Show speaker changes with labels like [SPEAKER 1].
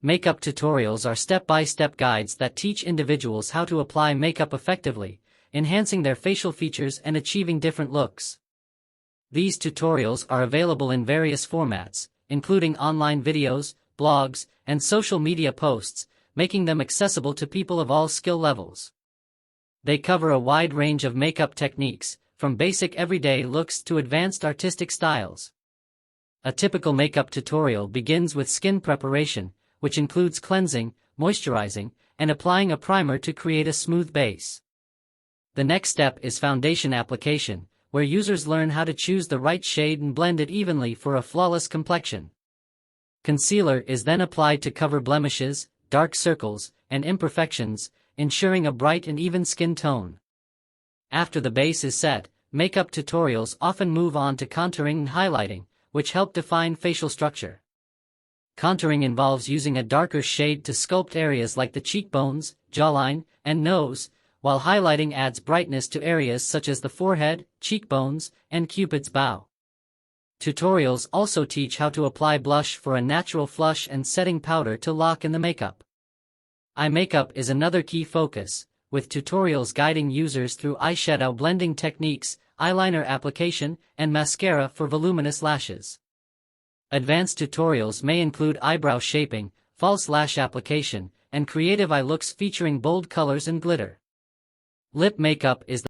[SPEAKER 1] Makeup tutorials are step-by-step guides that teach individuals how to apply makeup effectively, enhancing their facial features and achieving different looks. These tutorials are available in various formats, including online videos, blogs, and social media posts, making them accessible to people of all skill levels. They cover a wide range of makeup techniques, from basic everyday looks to advanced artistic styles. A typical makeup tutorial begins with skin preparation, which includes cleansing, moisturizing, and applying a primer to create a smooth base. The next step is foundation application, where users learn how to choose the right shade and blend it evenly for a flawless complexion. Concealer is then applied to cover blemishes, dark circles, and imperfections, ensuring a bright and even skin tone. After the base is set, makeup tutorials often move on to contouring and highlighting, which help define facial structure. Contouring involves using a darker shade to sculpt areas like the cheekbones, jawline, and nose, while highlighting adds brightness to areas such as the forehead, cheekbones, and Cupid's bow. Tutorials also teach how to apply blush for a natural flush and setting powder to lock in the makeup. Eye makeup is another key focus, with tutorials guiding users through eyeshadow blending techniques, eyeliner application, and mascara for voluminous lashes. Advanced tutorials may include eyebrow shaping, false lash application, and creative eye looks featuring bold colors and glitter. Lip makeup is